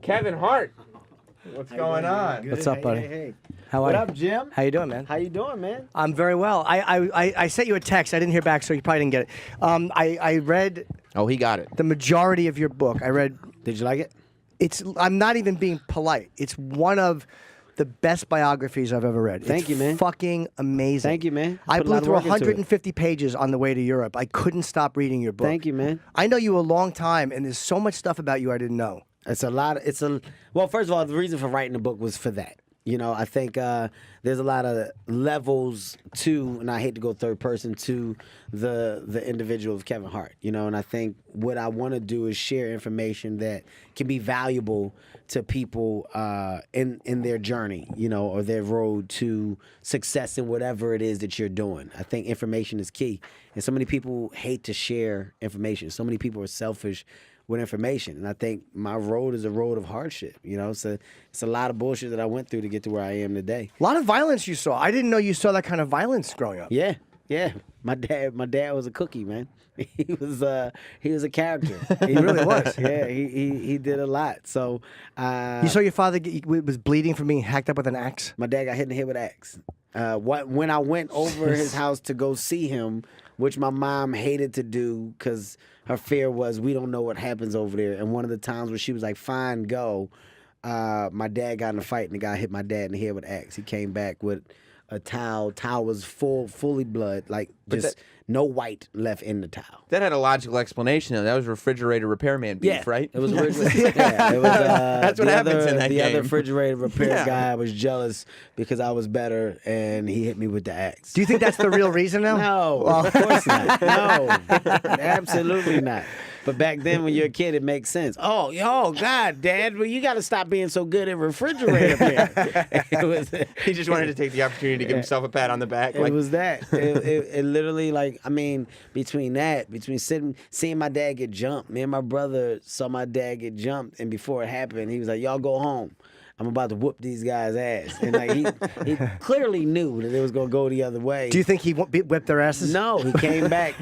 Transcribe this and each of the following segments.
Kevin Hart. What's going on? What's up, buddy? Hey. How are you? What up, Jim? How you doing, man? How you doing, man? I'm very well. I sent you a text. I didn't hear back, so you probably didn't get it. I read Oh, he got it. the majority of your book. I read. Did you like it? I'm not even being polite. It's one of the best biographies I've ever read. Thank It's you, man. Fucking amazing. Thank you, man. I Put a blew lot of through work into it. 150 pages on the way to Europe. I couldn't stop reading your book. Thank you, man. I know you a long time, and there's so much stuff about you I didn't know. Well, first of all, the reason for writing the book was for that. You know, I think there's a lot of levels to, and I hate to go third person, to the individual of Kevin Hart. You know, and I think what I want to do is share information that can be valuable to people in their journey, you know, or their road to success in whatever it is that you're doing. I think information is key, and so many people hate to share information. So many people are selfish with information, and I think my road is a road of hardship. You know, it's a lot of bullshit that I went through to get to where I am today. A lot of violence you saw. I didn't know you saw that kind of violence growing up. Yeah. My dad was a cookie, man. He was a character. He really was. Yeah, he did a lot. So You saw your father was bleeding from being hacked up with an axe? my dad got hit in the head with an axe. When I went over his house to go see him, which my mom hated to do because her fear was we don't know what happens over there. And one of the times where she was like, "Fine, go," my dad got in a fight and the guy hit my dad in the head with an axe. He came back with a towel. Towel was fully blood, like just no white left in the towel. That had a logical explanation, though. That was refrigerator repairman beef, right? It was originally, yeah, it was, That's what happens in that the game. other refrigerator repair Yeah. guy was jealous because I was better, and he hit me with the axe. Do you think that's the real reason now? No, of course not. No, absolutely not. But back then, when you're a kid, it makes sense. Oh, God, Dad, well, you got to stop being so good at refrigerator repair. He just wanted to take the opportunity to give himself a pat on the back. It was that. It literally, like, I mean, between seeing my dad get jumped, me and my brother saw my dad get jumped, and before it happened, he was like, "Y'all go home. I'm about to whoop these guys' ass." And like he clearly knew that it was gonna go the other way. Do you think he whipped their asses? No, he came back,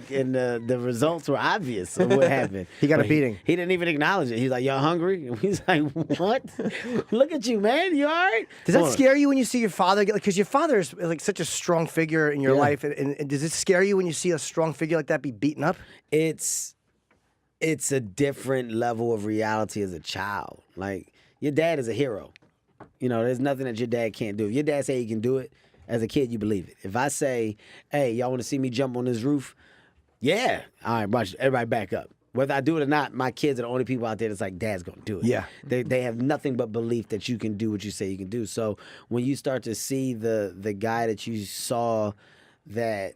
and the results were obvious of what happened. He got a But beating. He didn't even acknowledge it. He's like, "Y'all hungry?" And he's like, "What? Look at you, man. You all right?" Does that scare you when you see your father get, because your father is like such a strong figure in your life, and does it scare you when you see a strong figure like that be beaten up? It's a different level of reality as a child. Like, your dad is a hero. You know, there's nothing that your dad can't do. If your dad say he can do it, as a kid, you believe it. If I say, "Hey, y'all want to see me jump on this roof?" Yeah. All right, watch. Everybody back up. Whether I do it or not, my kids are the only people out there that's like, "Dad's going to do it." Yeah. They have nothing but belief that you can do what you say you can do. So when you start to see the guy that you saw that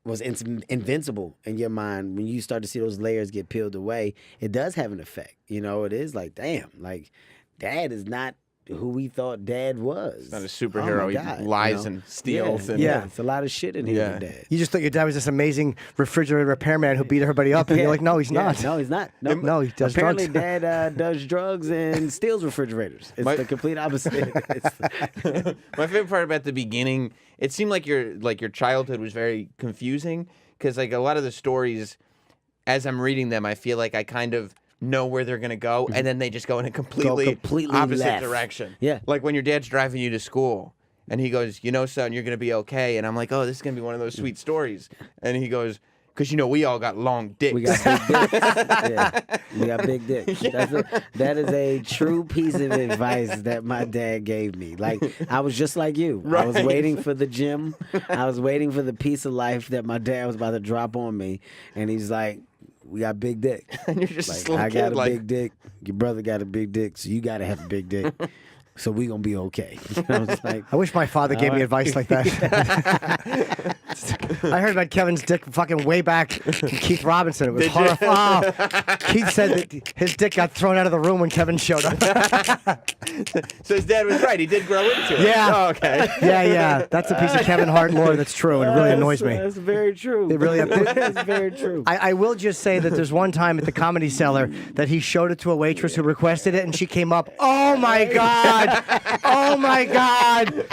was invincible in your mind, when you start to see those layers get peeled away, it does have an effect. You know, it is like, damn, like, Dad is not who we thought Dad was. Not a superhero. Oh my He God, lies you know? and steals. Yeah, and Yeah. it's a lot of shit in here Yeah. with Dad. You just thought your dad was this amazing refrigerator repairman who beat everybody up, and you're like, no, he's Yeah, not. No, he's not. No, No, he does Apparently, drugs. Dad does drugs and steals refrigerators. It's the complete opposite. My favorite part about the beginning, it seemed like your childhood was very confusing because like a lot of the stories, as I'm reading them, I feel like I kind of know where they're gonna go, and then they just go in a completely opposite left. direction. Yeah. Like when your dad's driving you to school, and he goes, "You know, son, you're gonna be okay," and I'm like, "Oh, this is gonna be one of those sweet stories," and he goes, "Because you know we all got long dicks." We got big dicks. Yeah, we got big dicks. That is a true piece of advice that my dad gave me. Like, I was just like you. I was Right. waiting for the gym. I was waiting for the piece of life that my dad was about to drop on me, and he's like, "We got big dick." And you're just Like, a little I kid, got a like, big dick. Your brother got a big dick, so you got to have a big dick. So we gonna be okay. I was like, I wish my father gave me advice like that. I heard about Kevin's dick fucking way back from Keith Robinson. It was horrifying. Oh, Keith said that his dick got thrown out of the room when Kevin showed up. so his dad was right. He did grow into it. Yeah. Oh, okay. Yeah. That's a piece of Kevin Hart lore that's true, and it really annoys me. That's very true. It really It's very true. I will just say that there's one time at the Comedy Cellar that he showed it to a waitress who requested it, and she came up, "Oh my God! Oh my God!"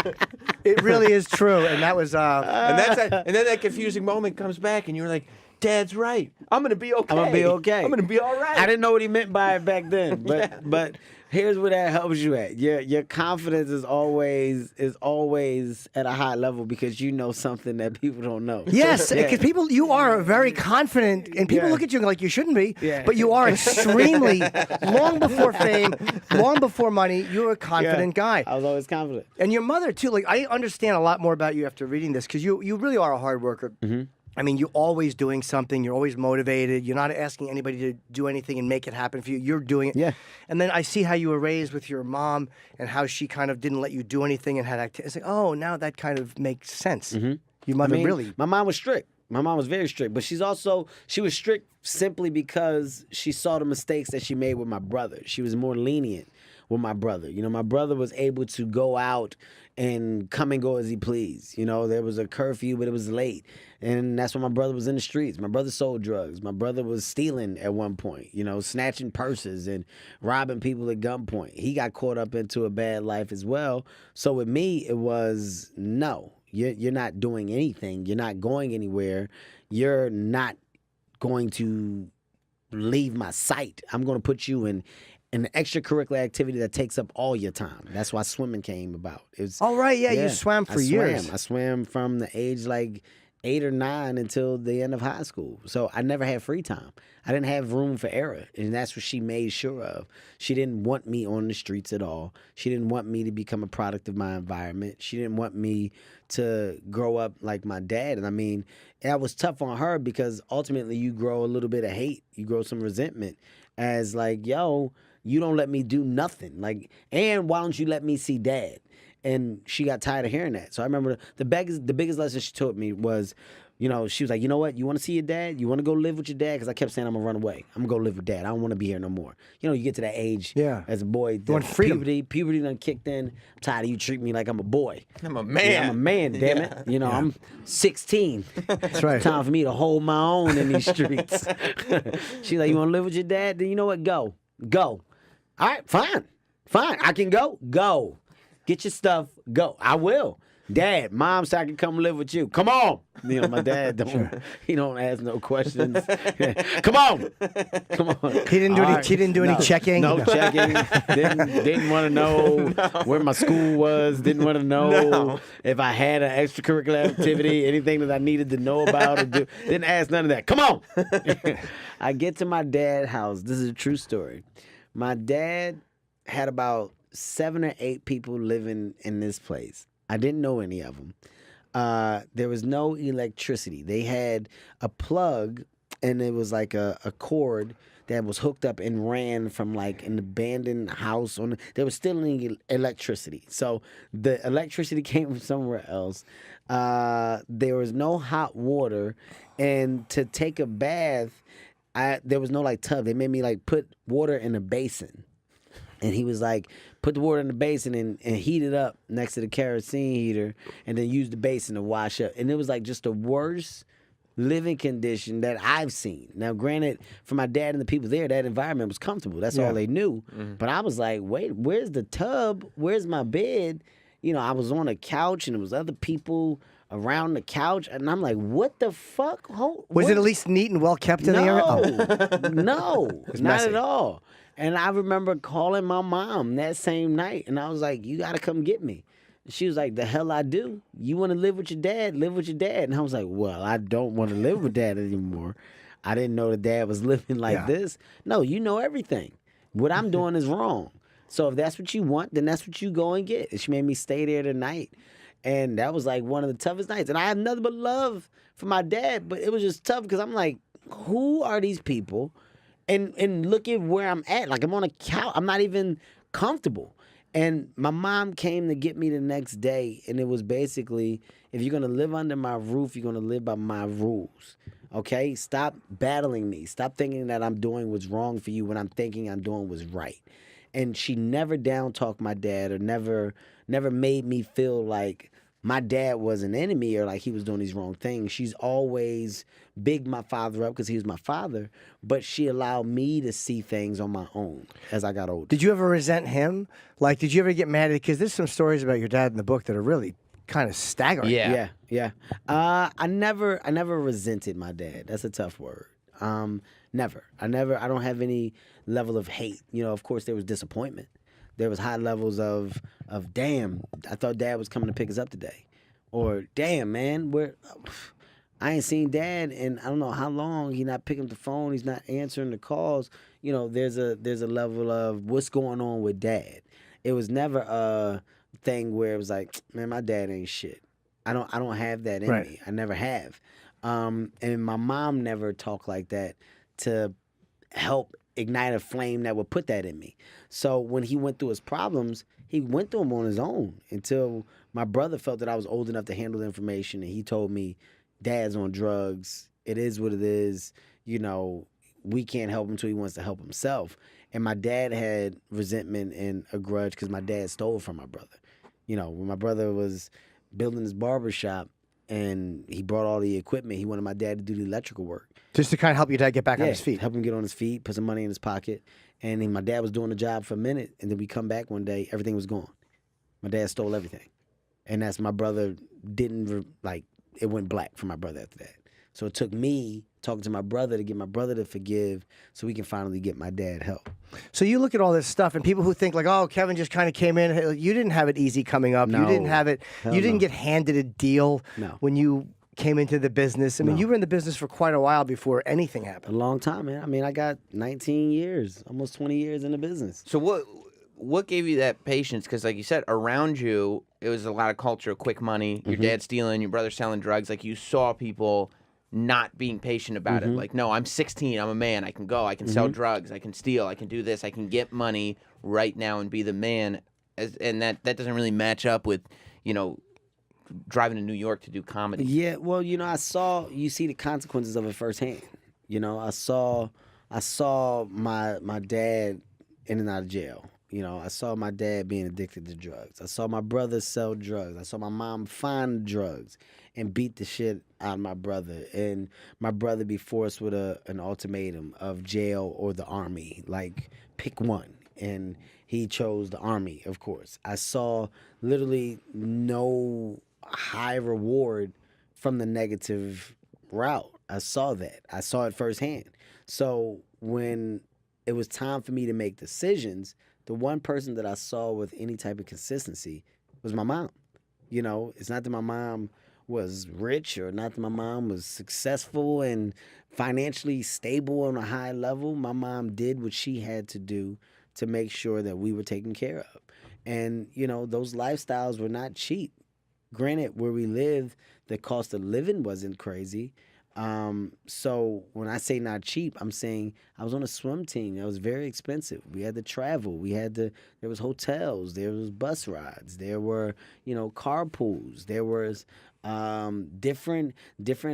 It really is true, and that was. And then that confusing moment comes back, and you're like, Dad's right. I'm gonna be okay. I'm gonna be okay. I'm gonna be all right. I didn't know what he meant by it back then, but here's where that helps you at. Your confidence is always at a high level because you know something that people don't know. Yes, Yeah. because you are very confident, and people Yeah. look at you like you shouldn't be, Yeah. but you are extremely, long before fame, long before money, you're a confident guy. I was always confident. And your mother, too. Like, I understand a lot more about you after reading this, because you really are a hard worker. Mm-hmm. I mean, you're always doing something. You're always motivated. You're not asking anybody to do anything and make it happen for you. You're doing it. Yeah. And then I see how you were raised with your mom and how she kind of didn't let you do anything and had activities. It's like, oh, now that kind of makes sense. Your mother really. My mom was strict. My mom was very strict, but she was strict simply because she saw the mistakes that she made with my brother. She was more lenient with my brother. You know, my brother was able to go out and come and go as he pleased. You know, there was a curfew, but it was late. And that's when my brother was in the streets. My brother sold drugs. My brother was stealing at one point, you know, snatching purses and robbing people at gunpoint. He got caught up into a bad life as well. So with me, it was, no, you're not doing anything. You're not going anywhere. You're not going to leave my sight. I'm going to put you in an extracurricular activity that takes up all your time. That's why swimming came about. It was, Oh, right, yeah, you swam for years. I swam from the age like 8 or 9 until the end of high school. So I never had free time. I didn't have room for error. And that's what she made sure of. She didn't want me on the streets at all. She didn't want me to become a product of my environment. She didn't want me to grow up like my dad. And I mean, that was tough on her because ultimately you grow a little bit of hate. You grow some resentment as like, yo, you don't let me do nothing. Like, and why don't you let me see Dad? And she got tired of hearing that. So I remember the biggest lesson she taught me was, you know, she was like, you know what? You want to see your dad? You want to go live with your dad? Because I kept saying I'm going to run away. I'm going to go live with Dad. I don't want to be here no more. You know, you get to that age as a boy. You want freedom. Puberty done kicked in. I'm tired of you treating me like I'm a boy. I'm a man. Yeah, I'm a man, damn it. You know, I'm 16. That's right. Time for me to hold my own in these streets. She's like, you want to live with your dad? Then you know what? Go. All right, fine. I can go. Go. Get your stuff. Go. I will. Dad, Mom said I can come live with you. Come on. You know, my dad he don't ask no questions. Come on. He didn't do any checking. No checking. Didn't want to know where my school was. Didn't want to know if I had an extracurricular activity, anything that I needed to know about or do. Didn't ask none of that. Come on. I get to my dad's house. This is a true story. My dad had about 7 or 8 people living in this place. I didn't know any of them. There was no electricity. They had a plug, and it was like a cord that was hooked up and ran from like an abandoned house. There was still any electricity. So the electricity came from somewhere else. There was no hot water. And to take a bath, there was no like tub. They made me like put water in a basin. And he was like, put the water in the basin and heat it up next to the kerosene heater and then use the basin to wash up. And it was like just the worst living condition that I've seen. Now, granted, for my dad and the people there, that environment was comfortable. That's all they knew. Mm-hmm. But I was like, wait, where's the tub? Where's my bed? You know, I was on a couch and there was other people around the couch. And I'm like, what the fuck? Was it at least neat and well kept in the area? Oh. No, not messy. at all. And I remember calling my mom that same night, and I was like, you got to come get me. And she was like, the hell I do? You want to live with your dad? Live with your dad. And I was like, well, I don't want to live with Dad anymore. I didn't know that Dad was living like this. No, you know everything. What I'm doing is wrong. So if that's what you want, then that's what you go and get. And she made me stay there tonight. And that was like one of the toughest nights. And I have nothing but love for my dad, but it was just tough because I'm like, who are these people? And look at where I'm at. Like, I'm on a couch. I'm not even comfortable. And my mom came to get me the next day, and it was basically, if you're going to live under my roof, you're going to live by my rules. Okay? Stop battling me. Stop thinking that I'm doing what's wrong for you when I'm thinking I'm doing what's right. And she never down-talked my dad or never made me feel like my dad was an enemy or like he was doing these wrong things. She's always bigged my father up because he was my father, but she allowed me to see things on my own as I got older. Did you ever resent him? Like, did you ever get mad at? Because there's some stories about your dad in the book that are really kind of staggering. Yeah. Yeah. I never resented my dad. That's a tough word. Never. I don't have any level of hate. You know, of course there was disappointment. There was high levels of damn, I thought dad was coming to pick us up today. Or damn, man, I ain't seen dad in I don't know how long. He not picking up the phone, he's not answering the calls. You know, there's a level of what's going on with dad. It was never a thing where it was like, man, my dad ain't shit. I don't have that in me. I never have. And my mom never talked like that to help ignite a flame that would put that in me. So when he went through his problems, he went through them on his own until my brother felt that I was old enough to handle the information, and he told me, Dad's on drugs. It is what it is. You know, we can't help him until he wants to help himself. And my dad had resentment and a grudge because my dad stole from my brother. You know, when my brother was building his barber shop and he brought all the equipment, he wanted my dad to do the electrical work. Just to kind of help your dad get back on his feet. Help him get on his feet, put some money in his pocket. And then my dad was doing the job for a minute, and then we come back one day, everything was gone. My dad stole everything. And that's my brother it went black for my brother after that. So it took me talking to my brother to get my brother to forgive so we can finally get my dad help. So you look at all this stuff, and people who think like, oh, Kevin just kind of came in. You didn't have it easy coming up. No. You didn't have it. Hell You didn't no. get handed a deal when you came into the business. I mean, you were in the business for quite a while before anything A happened. long time, man. I mean, I got 19 years, almost 20 years in the business. So what gave you that patience? Because like you said, around you, it was a lot of culture, quick money. Your dad stealing, your brother selling drugs. Like you saw people not being patient about it. Like, no, I'm 16. I'm a man. I can go. I can sell drugs. I can steal. I can do this. I can get money right now and be the man. And that doesn't really match up with, you know, driving to New York to do comedy. Yeah, well, you know, you see the consequences of it firsthand. You know, I saw my dad in and out of jail. You know, I saw my dad being addicted to drugs. I saw my brother sell drugs. I saw my mom find drugs and beat the shit out of my brother. And my brother be forced with an ultimatum of jail or the army. Like, pick one. And he chose the army, of course. I saw literally no high reward from the negative route. I saw that. I saw it firsthand. So when it was time for me to make decisions, the one person that I saw with any type of consistency was my mom. You know, it's not that my mom was rich or not that my mom was successful and financially stable on a high level. My mom did what she had to do to make sure that we were taken care of. And, you know, those lifestyles were not cheap. Granted, where we live, the cost of living wasn't crazy. So when I say not cheap, I'm saying I was on a swim team that was very expensive. We had to travel. There was hotels. There was bus rides. There were, you know, carpools. There was different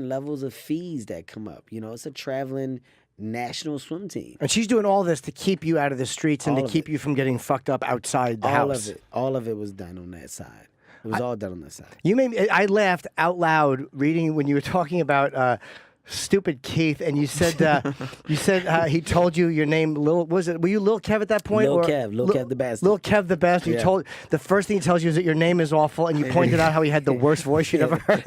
levels of fees that come up. You know, it's a traveling national swim team. And she's doing all this to keep you out of the streets and to keep you from getting fucked up outside the house. All of it was done on that side. It was all done on that side. You made me, I laughed out loud reading when you were talking about stupid Keith, and you said he told you your name. Were you Lil Kev at that point? Lil Kev the bastard. Lil Kev the bastard. You told the first thing he tells you is that your name is awful, and you pointed out how he had the worst voice you'd ever heard.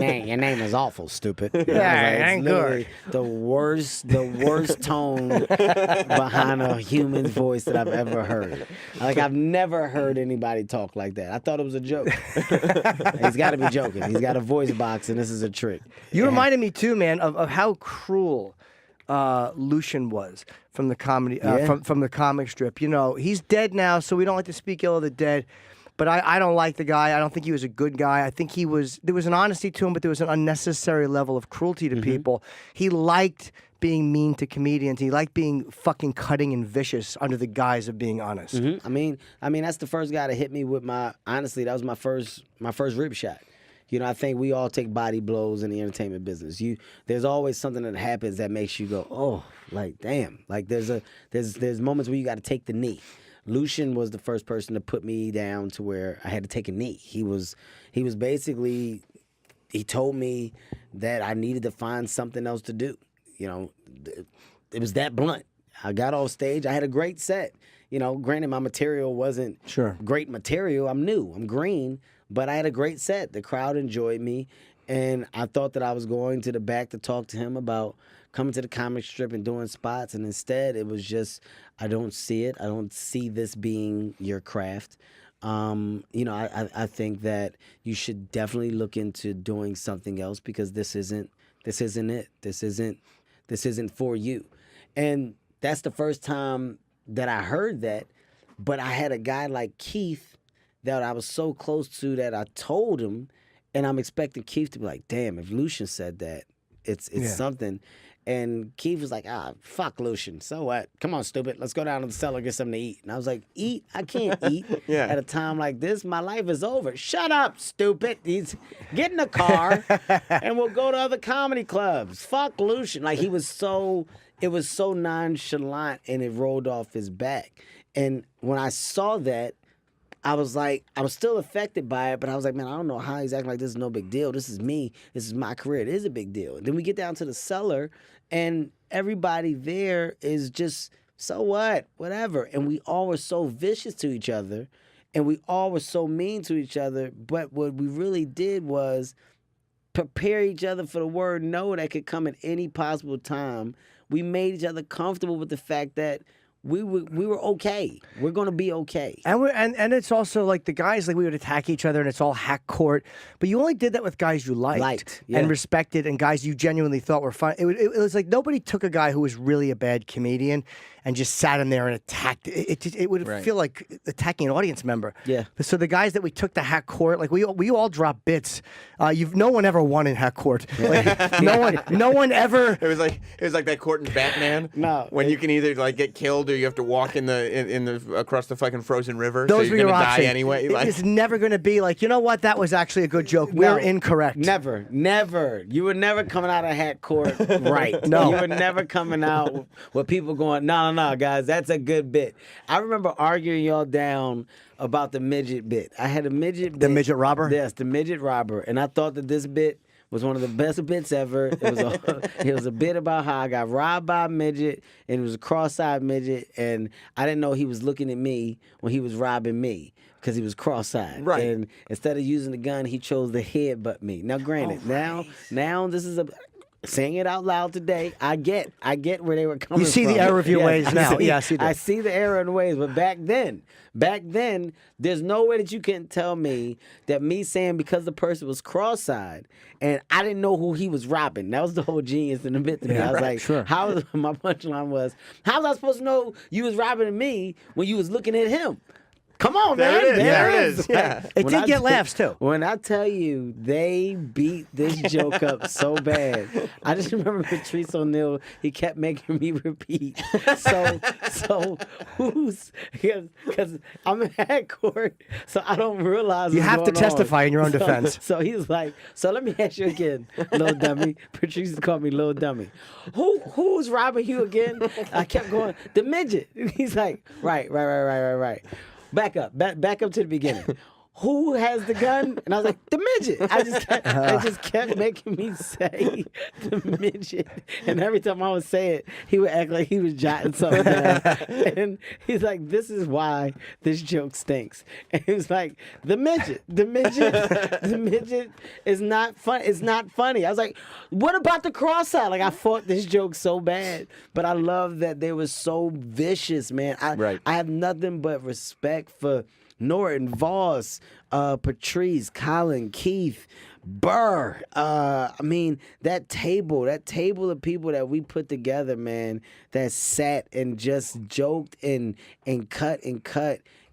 your name is awful, stupid. Yeah, ain't good. The worst tone behind a human's voice that I've ever heard. Like, I've never heard anybody talk like that. I thought it was a joke. He's got to be joking. He's got a voice box, and this is a trick. You reminded me too, man, of how cruel Lucian was from the comedy from the comic strip. You know, he's dead now, so we don't like to speak ill of the dead. But I don't like the guy. I don't think he was a good guy. I think there was an honesty to him, but there was an unnecessary level of cruelty to people. He liked being mean to comedians. He liked being fucking cutting and vicious under the guise of being honest. I mean, that's the first guy to hit me with honestly, that was my first rib shot. You know, I think we all take body blows in the entertainment business. There's always something that happens that makes you go, oh, like, damn. Like, there's moments where you got to take the knee. Lucian was the first person to put me down to where I had to take a knee. He was basically, he told me that I needed to find something else to do. You know, it was that blunt. I got off stage. I had a great set. granted my material wasn't Sure. great material. I'm new, I'm green, but I had a great set. The crowd enjoyed me, and I thought that I was going to the back to talk to him about coming to the comic strip and doing spots, and instead it was just, I don't see it. I don't see this being your craft. I think that you should definitely look into doing something else because this isn't it. This isn't for you. And that's the first time that I heard that. But I had a guy like Keith that I was so close to that I told him, and I'm expecting Keith to be like, damn, if Lucian said that, it's something. And Keith was like, fuck Lucian. So what? Come on, stupid. Let's go down to the cellar and get something to eat. And I was like, eat? I can't eat at a time like this. My life is over. Shut up, stupid. Get in the car and we'll go to other comedy clubs. Fuck Lucian. Like, it was so nonchalant and it rolled off his back. And when I saw that, I was still affected by it, but I was like, man, I don't know how he's acting like this is no big deal. This is me. This is my career. It is a big deal. And then we get down to the cellar, and everybody there is just, so what? Whatever. And we all were so vicious to each other, and we all were so mean to each other, but what we really did was prepare each other for the word no that could come at any possible time. We made each other comfortable with the fact that we were okay. We're gonna be okay. And it's also like the guys, like we would attack each other and it's all hack court. But you only did that with guys you liked and respected and guys you genuinely thought were fun. It was like nobody took a guy who was really a bad comedian and just sat him there and attacked. It would feel like attacking an audience member. Yeah. So the guys that we took to hack court, like we all dropped bits. No one ever won in hack court. Like, no one ever. It was like that court in Batman. No, when you can either like get killed or you have to walk in the across the fucking frozen river. Those so were you're your gonna options. die anyway. It's never going to be like, you know what? That was actually a good joke. We're incorrect. Never. You were never coming out of hack court right. No. You were never coming out with people going, no, guys, that's a good bit. I remember arguing y'all down about the midget bit. I had a midget bit. The midget robber? Yes, the midget robber. And I thought that this bit was one of the best bits ever. It was a bit about how I got robbed by a midget, and it was a cross-eyed midget, and I didn't know he was looking at me when he was robbing me because he was cross-eyed. Right. And instead of using the gun, he chose to headbutt me. Now, granted, now this is saying it out loud today, I get where they were coming from. You see the error of your ways now. Yes, you do. I see the error in the ways, but back then, there's no way that you can tell me that me saying because the person was cross-eyed and I didn't know who he was robbing. That was the whole genius in the bit to me. I was like, sure. My punchline was, how was I supposed to know you was robbing me when you was looking at him? Come on, There man. it is. There There it is. Yeah. It did get laughs, too. When I tell you, they beat this joke up so bad. I just remember Patrice O'Neal, he kept making me repeat. So because I'm in head court, so I don't realize You what's have to going on. testify in your own defense. So he's like, so let me ask you again, little dummy. Patrice called me little dummy. Who's robbing you again? I kept going, the midget. He's like, right. Back up to the beginning. Who has the gun? And I was like, the midget. It just kept making me say the midget. And every time I would say it, he would act like he was jotting something down. And he's like, this is why this joke stinks. And he was like, the midget is not fun. It's not funny. I was like, what about the cross-eyed? Like, I fought this joke so bad. But I love that they were so vicious, man. I have nothing but respect for Norton, Voss, Patrice, Colin, Keith, Burr. I mean, that table of people that we put together, man, that sat and just joked and cut.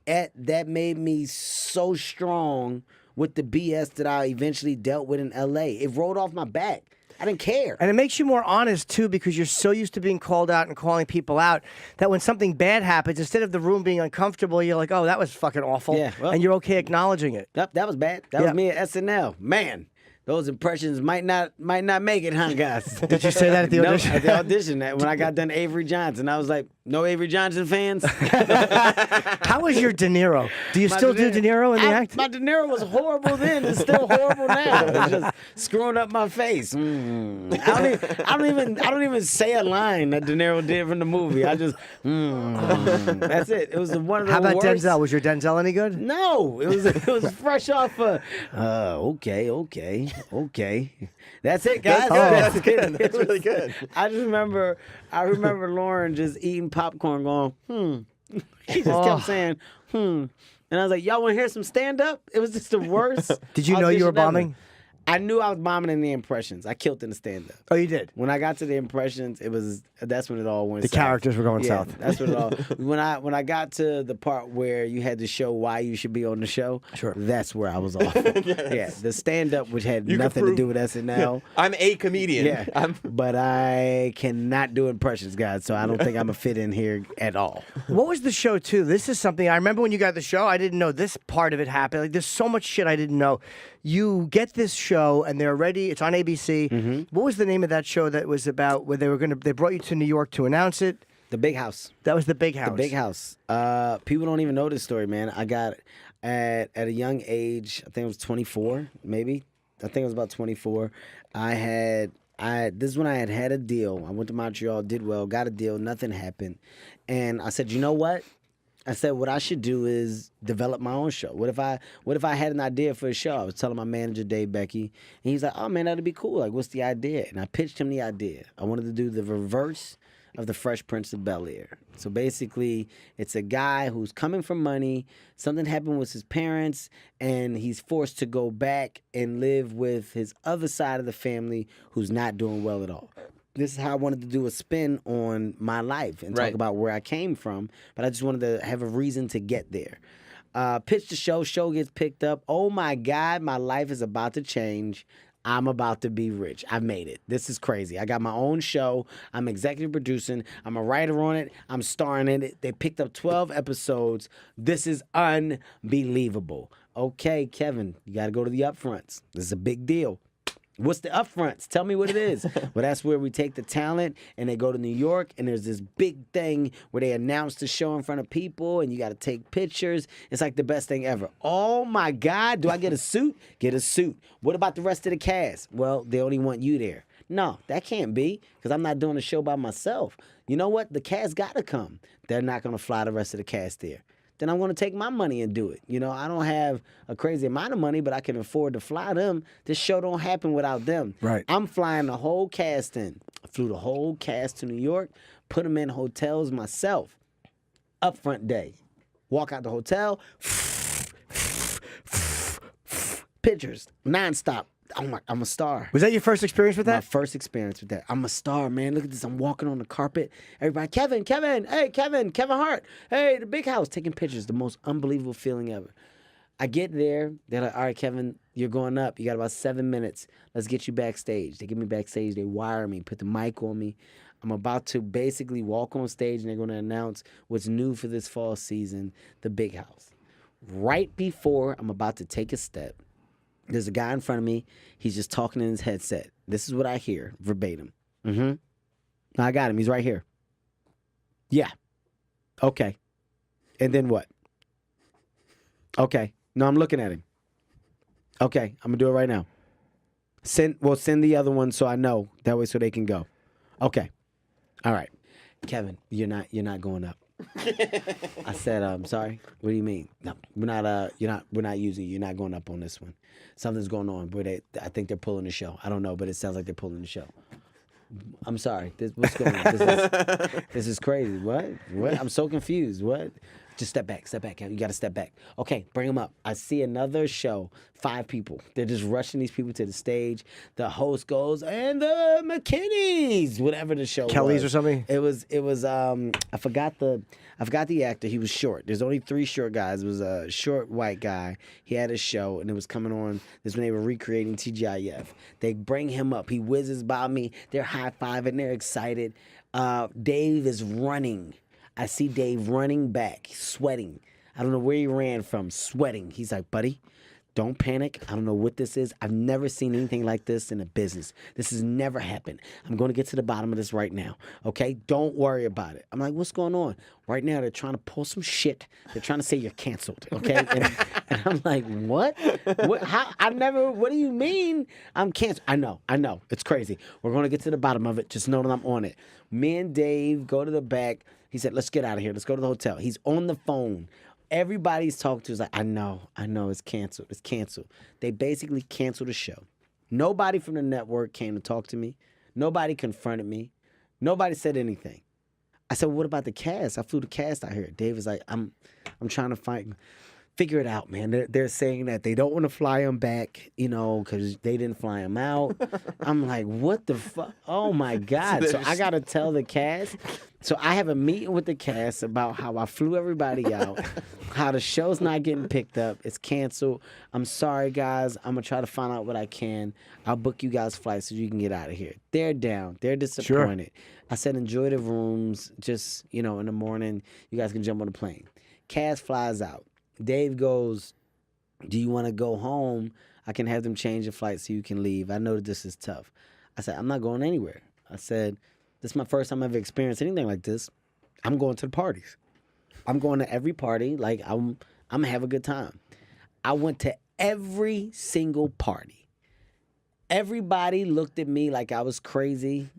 That made me so strong with the BS that I eventually dealt with in LA. It rolled off my back. I didn't care. And it makes you more honest, too, because you're so used to being called out and calling people out that when something bad happens, instead of the room being uncomfortable, you're like, oh, that was fucking awful. Yeah, well, and you're okay acknowledging it. That was bad. That was me at SNL. Man, those impressions might not make it, huh, guys? Did you say that at the audition? No, at the audition. When I got done Avery Johnson, I was like, No Avery Johnson fans? How was your De Niro? Do you still do De Niro in the act? My De Niro was horrible then. It's still horrible now. It's just screwing up my face. I don't even say a line that De Niro did from the movie. I just that's it. It was one of the How about worst. Denzel? Was your Denzel any good? No, it was fresh off. Okay. That's it, guys. That's good. That's really good. I remember Lauren just eating popcorn, going, She just kept saying, And I was like, y'all want to hear some stand up? It was just the worst. Did you know you were audition ever. bombing? I knew I was bombing in the impressions. I killed in the stand up. Oh, you did? When I got to the impressions, that's when it all went south. The characters were going Yeah, south. That's when it all. When I got to the part where you had to show why you should be on the show, Sure. that's where I was off. Yeah, the stand up, which had nothing to do with SNL. I'm a comedian. Yeah, but I cannot do impressions, guys. So I don't think I'm a fit in here at all. What was the show, too? This is something I remember when you got the show. I didn't know this part of it happened. Like, there's so much shit I didn't know. You get this show, and they're ready. It's on ABC. Mm-hmm. What was the name of that show that was about where they brought you to New York to announce it? The Big House. That was the Big House. The Big House. People don't even know this story, man. I got at a young age. I think it was 24, maybe. I think it was about 24. This is when I had a deal. I went to Montreal, did well, got a deal. Nothing happened, and I said, you know what? I said, what I should do is develop my own show. What if I had an idea for a show? I was telling my manager, Dave Becky, and he's like, oh, man, that'd be cool. Like, what's the idea? And I pitched him the idea. I wanted to do the reverse of the Fresh Prince of Bel-Air. So basically, it's a guy who's coming from money. Something happened with his parents, and he's forced to go back and live with his other side of the family who's not doing well at all. This is how I wanted to do a spin on my life and talk about where I came from, but I just wanted to have a reason to get there. Pitch the show gets picked up. Oh my God, my life is about to change. I'm about to be rich. I made it. This is crazy. I got my own show. I'm executive producing. I'm a writer on it. I'm starring in it. They picked up 12 episodes. This is unbelievable. Okay, Kevin, you got to go to the upfronts. This is a big deal. What's the upfronts? Tell me what it is. Well, that's where we take the talent and they go to New York and there's this big thing where they announce the show in front of people and you got to take pictures. It's like the best thing ever. Oh my God, do I get a suit? Get a suit. What about the rest of the cast? Well, they only want you there. No, that can't be because I'm not doing a show by myself. You know what? The cast got to come. They're not going to fly the rest of the cast there. Then I'm going to take my money and do it. You know, I don't have a crazy amount of money, but I can afford to fly them. This show don't happen without them. Right. I'm flying the whole cast in. I flew the whole cast to New York, put them in hotels myself. Upfront day. Walk out the hotel. Pictures. Nonstop. I'm a star. Was that your first experience with My that? first experience with that. I'm a star, man. Look at this. I'm walking on the carpet. Everybody, Kevin, hey, Kevin Hart. Hey, the Big House. Taking pictures. The most unbelievable feeling ever. I get there. They're like, all right, Kevin, you're going up. You got about 7 minutes. Let's get you backstage. They get me backstage. They wire me, put the mic on me. I'm about to basically walk on stage, and they're going to announce what's new for this fall season, the Big House. Right before I'm about to take a step, there's a guy in front of me. He's just talking in his headset. This is what I hear verbatim. No, I got him. He's right here. Yeah. Okay. And then what? Okay. No, I'm looking at him. Okay. I'm going to do it right now. Send the other one so I know. That way so they can go. Okay. All right. Kevin, you're not going up. I said, sorry. What do you mean? No, we're not using you. You're not going up on this one. Something's going on, but I think they're pulling the show. I don't know, but it sounds like they're pulling the show. I'm sorry. What's going on? This is crazy. What? I'm so confused. What? Just step back. You got to step back. Okay, bring them up. I see another show. 5 people. They're just rushing these people to the stage. The host goes, and the McKinneys, whatever the show Kelly's was. or something? It was. I forgot the actor. He was short. There's only 3 short guys. It was a short white guy. He had a show, and it was coming on. This is when they were recreating TGIF. They bring him up. He whizzes by me. They're high-fiving. They're excited. Dave is running. I see Dave running back, sweating. I don't know where he ran from, sweating. He's like, buddy, Don't panic. I don't know what this is. I've never seen anything like this in a business. This has never happened. I'm going to get to the bottom of this right now. Okay? Don't worry about it. I'm like, what's going on? Right now, they're trying to pull some shit. They're trying to say you're canceled. Okay? And I'm like, what? What? How? What do you mean I'm canceled? I know. It's crazy. We're going to get to the bottom of it. Just know that I'm on it. Me and Dave go to the back. He said, let's get out of here. Let's go to the hotel. He's on the phone. Everybody's talking to is like, I know, it's canceled. It's canceled. They basically canceled the show. Nobody from the network came to talk to me. Nobody confronted me. Nobody said anything. I said, well, what about the cast? I flew the cast out here. Dave was like, I'm trying to figure it out, man. They're saying that they don't want to fly him back, because they didn't fly him out. I'm like, what the fuck? Oh, my God. So I got to tell the cast. So I have a meeting with the cast about how I flew everybody out, how the show's not getting picked up. It's canceled. I'm sorry, guys. I'm going to try to find out what I can. I'll book you guys flights so you can get out of here. They're down. They're disappointed. Sure. I said, enjoy the rooms. Just, in the morning, you guys can jump on the plane. Cast flies out. Dave goes, do you want to go home? I can have them change the flight so you can leave. I know that this is tough. I said, I'm not going anywhere. I said, this is my first time I've ever experienced anything like this. I'm going to the parties. I'm going to every party. Like, I'm going to have a good time. I went to every single party. Everybody looked at me like I was crazy.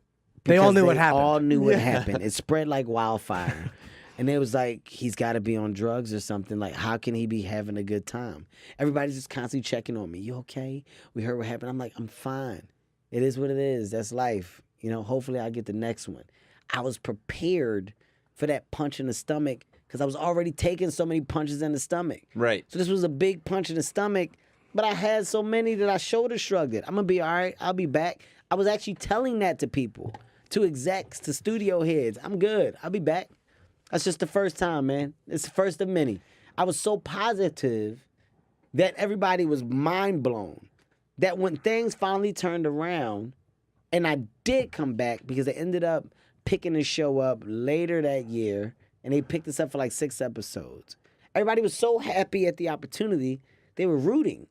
They all knew what happened. All knew what happened. It spread like wildfire. And it was like, he's got to be on drugs or something. Like, how can he be having a good time? Everybody's just constantly checking on me. You okay? We heard what happened. I'm like, I'm fine. It is what it is. That's life. Hopefully I get the next one. I was prepared for that punch in the stomach because I was already taking so many punches in the stomach. Right. So this was a big punch in the stomach, but I had so many that I shoulder shrugged it. I'm going to be all right. I'll be back. I was actually telling that to people, to execs, to studio heads. I'm good. I'll be back. That's just the first time, man. It's the first of many. I was so positive that everybody was mind blown that when things finally turned around and I did come back because they ended up picking the show up later that year and they picked us up for like 6 episodes. Everybody was so happy at the opportunity, they were rooting.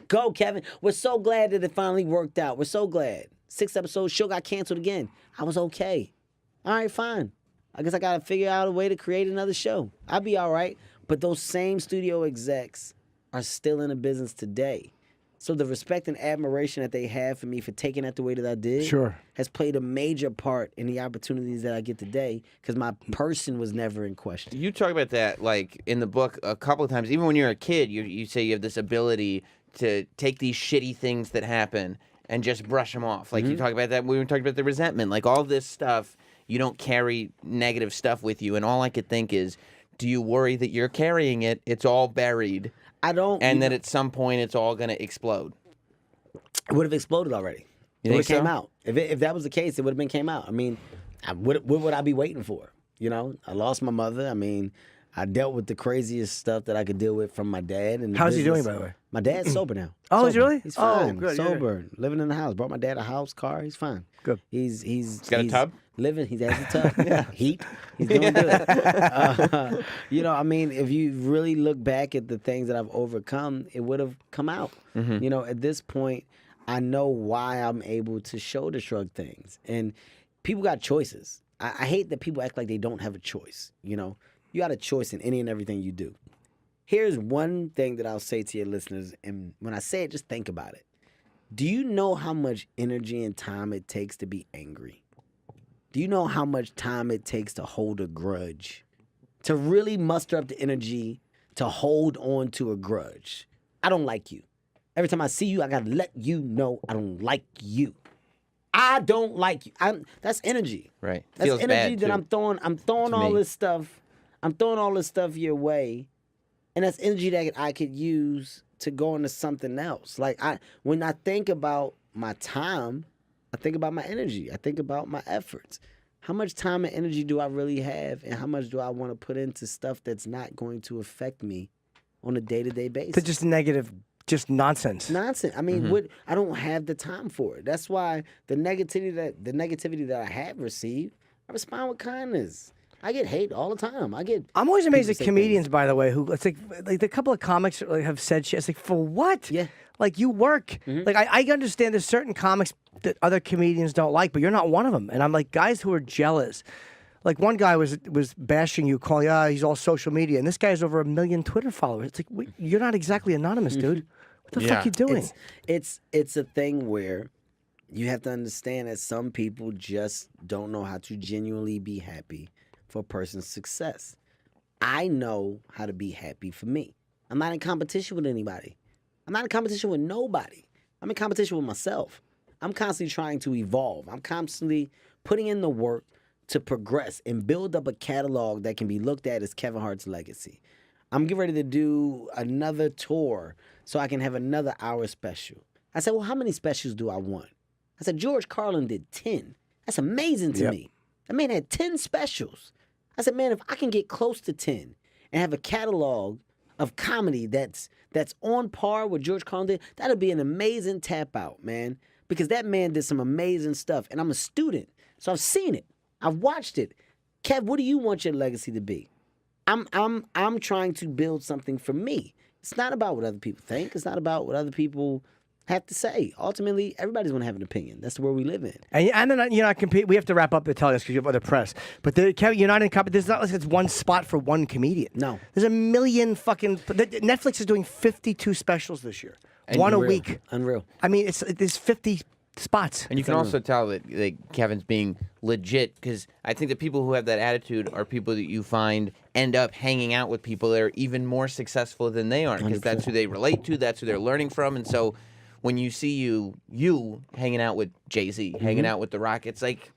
Go, Kevin. We're so glad that it finally worked out. We're so glad. 6 episodes, show got canceled again. I was okay. All right, fine. I guess I got to figure out a way to create another show. I'll be all right. But those same studio execs are still in the business today. So the respect and admiration that they have for me for taking that the way that I did has played a major part in the opportunities that I get today because my person was never in question. You talk about that like in the book a couple of times. Even when you're a kid, you say you have this ability to take these shitty things that happen and just brush them off. Like you talk about that. We were talking about the resentment. Like all this stuff, you don't carry negative stuff with you. And all I could think is, do you worry that you're carrying it? It's all buried. I don't. And that at some point it's all going to explode. It would have exploded already. It would have came out. If that was the case, it would have been came out. I mean, what would I be waiting for? I lost my mother. I mean, I dealt with the craziest stuff that I could deal with from my dad. And how's he doing, by the way? My dad's sober now. Oh, sober. Is he really? He's fine. Oh, good. Sober, living in the house. Brought my dad a house, car. He's fine. Good. He's got a tub. Living. He has a tub. Heat. He's doing good. I mean, if you really look back at the things that I've overcome, it would have come out. At this point, I know why I'm able to shoulder shrug things. And people got choices. I hate that people act like they don't have a choice. You got a choice in any and everything you do. Here's one thing that I'll say to your listeners, and when I say it, just think about it. Do you know how much energy and time it takes to be angry? Do you know how much time it takes to hold a grudge? To really muster up the energy to hold on to a grudge. I don't like you. Every time I see you, I gotta let you know I don't like you. I don't like you. That's energy. Right. That's Feels energy bad, that too, I'm throwing all me. this stuff. I'm throwing all this stuff your way. And that's energy that I could use to go into something else. Like when I think about my time, I think about my energy. I think about my efforts. How much time and energy do I really have, and how much do I want to put into stuff that's not going to affect me on a day-to-day basis? To just negative, just nonsense. Nonsense. I mean, I don't have the time for it. That's why the negativity that I have received, I respond with kindness. I get hate all the time. I'm always amazed people at say comedians, things. by the way, who it's like the couple of comics like, have said shit. It's like, for what? Yeah. Like, you work. Like, I understand there's certain comics that other comedians don't like, but you're not one of them. And I'm like, guys who are jealous. Like, one guy was bashing you, calling, he's all social media. And this guy has over 1 million Twitter followers. It's like, wait, you're not exactly anonymous, dude. What the fuck you doing? It's a thing where you have to understand that some people just don't know how to genuinely be happy for a person's success. I know how to be happy for me. I'm not in competition with anybody. I'm not in competition with nobody. I'm in competition with myself. I'm constantly trying to evolve. I'm constantly putting in the work to progress and build up a catalog that can be looked at as Kevin Hart's legacy. I'm getting ready to do another tour so I can have another hour special. I said, well, how many specials do I want? I said, George Carlin did 10. That's amazing to me. That man had 10 specials. I said, man, if I can get close to 10 and have a catalog of comedy that's on par with George Carlin did, that'll be an amazing tap out, man. Because that man did some amazing stuff. And I'm a student, so I've seen it. I've watched it. Kev, what do you want your legacy to be? I'm trying to build something for me. It's not about what other people think. It's not about what other people have to say. Ultimately, everybody's going to have an opinion. That's the world we live in. And then you're not compete. We have to wrap up the telecast because you have other press. But Kevin, you're not in competition. There's not like it's one spot for one comedian. No. There's 1 million fucking. Netflix is doing 52 specials this year, one a week. Unreal. I mean, there's 50 spots. And you can also tell that Kevin's being legit, because I think the people who have that attitude are people that you find end up hanging out with people that are even more successful than they are, because that's who they relate to, that's who they're learning from. And so when you see you hanging out with Jay-Z, hanging out with The Rock, it's like,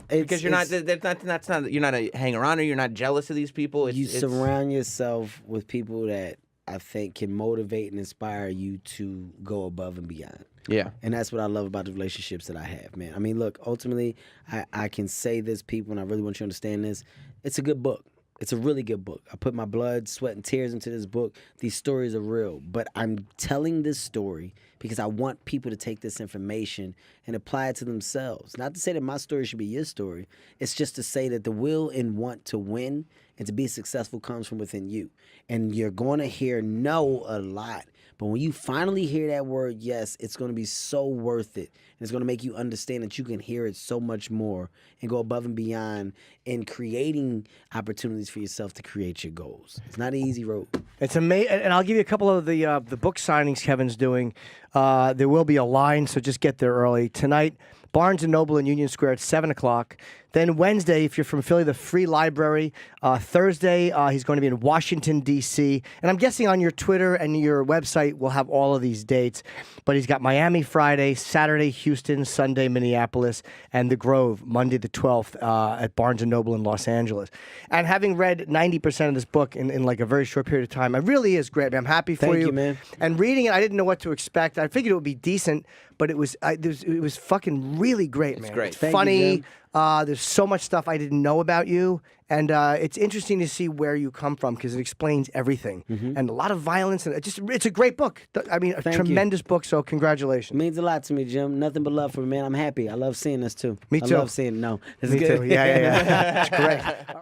because you're not a hanger-on, or you're not jealous of these people. You surround yourself with people that I think can motivate and inspire you to go above and beyond. Yeah. And that's what I love about the relationships that I have, man. I mean, look, ultimately, I can say this, people, and I really want you to understand this. It's a good book. It's a really good book. I put my blood, sweat, and tears into this book. These stories are real. But I'm telling this story because I want people to take this information and apply it to themselves. Not to say that my story should be your story. It's just to say that the will and want to win and to be successful comes from within you. And you're going to hear no a lot. But when you finally hear that word yes, it's going to be so worth it. And it's going to make you understand that you can hear it so much more and go above and beyond in creating opportunities for yourself to create your goals. It's not an easy road. It's amazing. And I'll give you a couple of the book signings Kevin's doing. There will be a line, so just get there early. Tonight, Barnes & Noble in Union Square at 7 o'clock. Then Wednesday, if you're from Philly, the Free Library. Thursday, he's going to be in Washington, D.C. And I'm guessing on your Twitter and your website we'll have all of these dates. But he's got Miami Friday, Saturday Houston, Sunday Minneapolis, and The Grove Monday the 12th at Barnes & Noble in Los Angeles. And having read 90% of this book in like a very short period of time, it really is great, man. I'm happy for Thank you, man. And reading it, I didn't know what to expect. I figured it would be decent, but it was fucking really great, man. It's great. It's Thank you, funny. Jim. There's so much stuff I didn't know about you, and it's interesting to see where you come from because it explains everything and a lot of violence, and it's a great book. I mean, a tremendous book. So congratulations. It means a lot to me, Jim. Nothing but love for me, man. I'm happy. I love seeing this too. Me too. I love seeing it. No, it's Me good. too. Yeah. It's great.